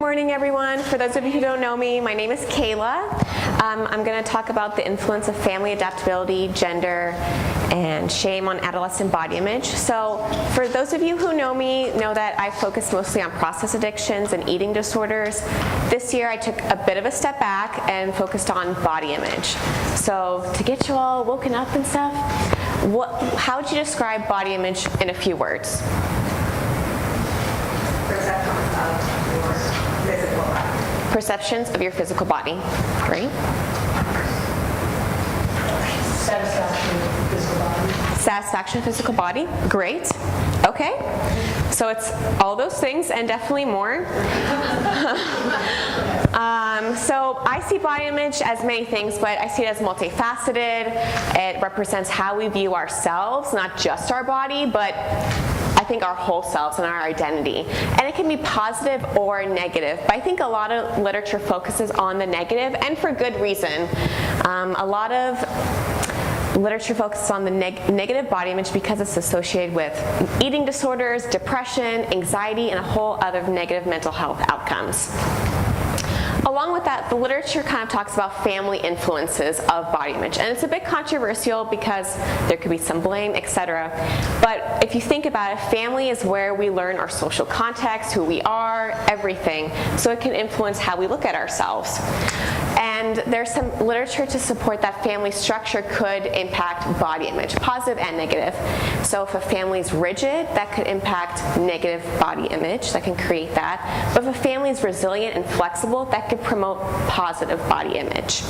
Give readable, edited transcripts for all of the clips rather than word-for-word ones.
morning, everyone. For those of you who don't know me, my name is Cayla. I'm going to talk about the influence of family adaptability, gender, and shame on adolescent body image. So for those of you who know me, know that I focus mostly on process addictions and eating disorders. This year I took a bit of a step back and focused on body image. So to get you all woken up and stuff, how would you describe body image in a few words? Perceptions of your physical body. Great. Satisfaction, physical body. Satisfaction, physical body. Great. Okay. So it's all those things and definitely more. So I see body image as many things, but I see it as multifaceted. It represents how we view ourselves, not just our body, but I think our whole selves and our identity. And it can be positive or negative, but I think a lot of literature focuses on the negative, and for good reason. A lot of literature focuses on the negative body image because it's associated with eating disorders, depression, anxiety, and a whole other negative mental health outcomes. Along with that, the literature kind of talks about family influences of body image, and it's a bit controversial because there could be some blame, etc. But if you think about it, family is where we learn our social context, who we are, everything, so it can influence how we look at ourselves. And there's some literature to support that family structure could impact body image, positive and negative. So if a family is rigid, that could impact negative body image, that can create that. But if a family is resilient and flexible, that could promote positive body image.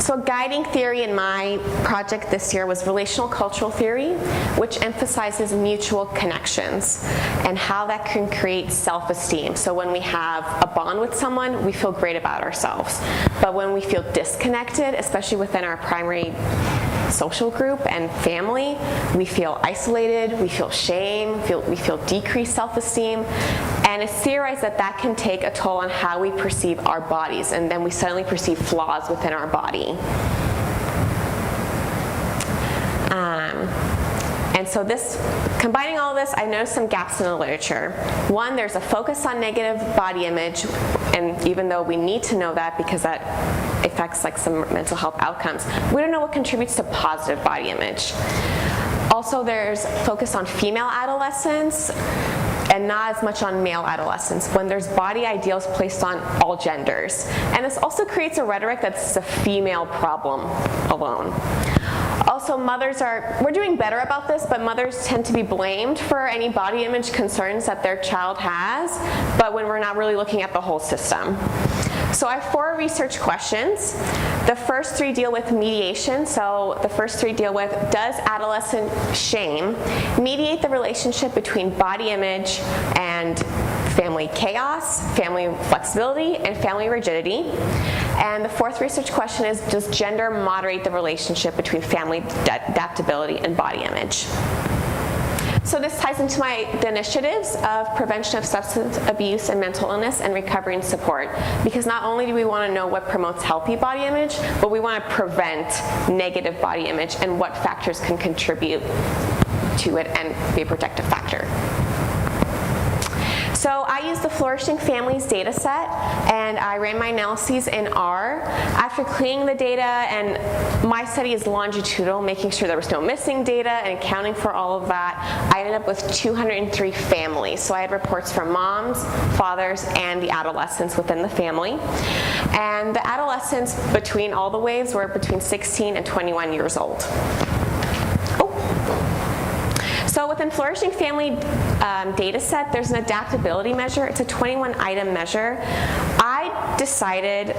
So a guiding theory in my project this year was relational cultural theory, which emphasizes mutual connections and how that can create self-esteem. So when we have a bond with someone, we feel great about ourselves. But when we feel disconnected, especially within our primary social group and family, we feel isolated, we feel shame, we feel decreased self-esteem, and it's theorized that that can take a toll on how we perceive our bodies, and then we suddenly perceive flaws within our body. And so combining all of this, I noticed some gaps in the literature. One, there's a focus on negative body image, and even though we need to know that because that affects like some mental health outcomes, we don't know what contributes to positive body image. Also, there's focus on female adolescents and not as much on male adolescents, when there's body ideals placed on all genders. And this also creates a rhetoric that's a female problem alone. Also, we're doing better about this, but mothers tend to be blamed for any body image concerns that their child has, but when we're not really looking at the whole system. So I have 4 research questions. The first 3 deal with mediation. So the first 3 deal with, does adolescent shame mediate the relationship between body image and family chaos, family flexibility, and family rigidity? And the 4th research question is, does gender moderate the relationship between family adaptability and body image? So this ties into the initiatives of prevention of substance abuse and mental illness and recovery and support, because not only do we want to know what promotes healthy body image, but we want to prevent negative body image and what factors can contribute to it and be a protective factor. So I used the Flourishing Families data set, and I ran my analyses in R. After cleaning the data, and my study is longitudinal, making sure there was no missing data and accounting for all of that, I ended up with 203 families. So I had reports from moms, fathers, and the adolescents within the family. And the adolescents between all the waves were between 16 and 21 years old. So within Flourishing Family data set, there's an adaptability measure. It's a 21-item measure. I decided,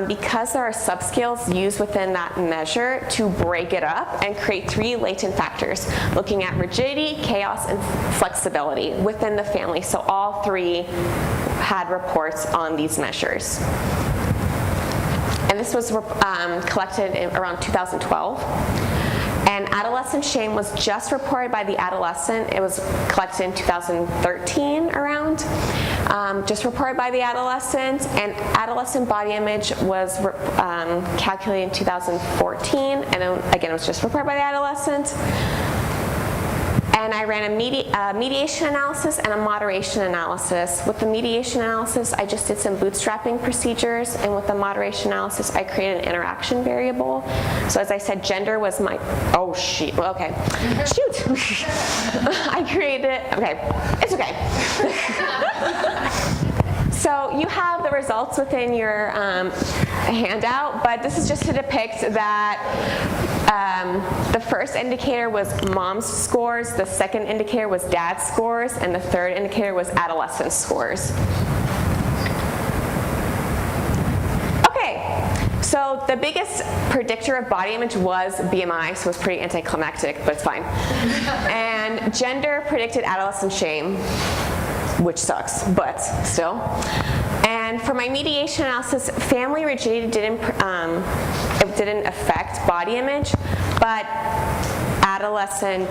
because there are subscales used within that measure, to break it up and create 3 latent factors, looking at rigidity, chaos, and flexibility within the family. So all 3 had reports on these measures. And this was collected in around 2012. And adolescent shame was just reported by the adolescent. It was collected in 2013 around, just reported by the adolescent. And adolescent body image was calculated in 2014, and then, again, it was just reported by the adolescent. And I ran a mediation analysis and a moderation analysis. With the mediation analysis, I just did some bootstrapping procedures, and with the moderation analysis, I created an interaction variable. So as I said, gender was my, oh shoot, okay. Shoot. I created, okay, it's okay. So you have the results within your handout, but this is just to depict that the first indicator was mom's scores, the second indicator was dad's scores, and the third indicator was adolescent scores. Okay, so the biggest predictor of body image was BMI, so it was pretty anticlimactic, but it's fine. And gender predicted adolescent shame, which sucks, but still. And for my mediation analysis, family rigidity didn't affect body image, but adolescent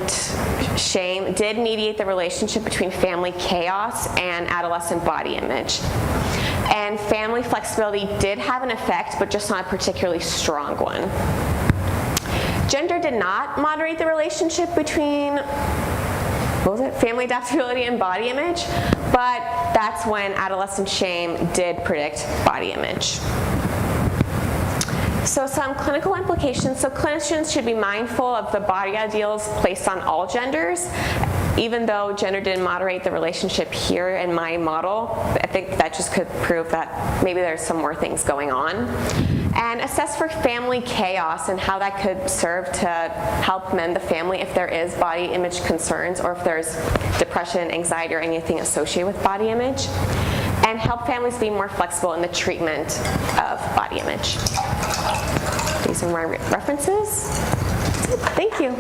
shame did mediate the relationship between family chaos and adolescent body image. And family flexibility did have an effect, but just not a particularly strong one. Gender did not moderate the relationship between family adaptability and body image, but that's when adolescent shame did predict body image. So some clinical implications. So clinicians should be mindful of the body ideals placed on all genders. Even though gender didn't moderate the relationship here in my model, I think that just could prove that maybe there's some more things going on. And assess for family chaos and how that could serve to help mend the family if there is body image concerns or if there's depression, anxiety, or anything associated with body image. And help families be more flexible in the treatment of body image. These are my references. Thank you.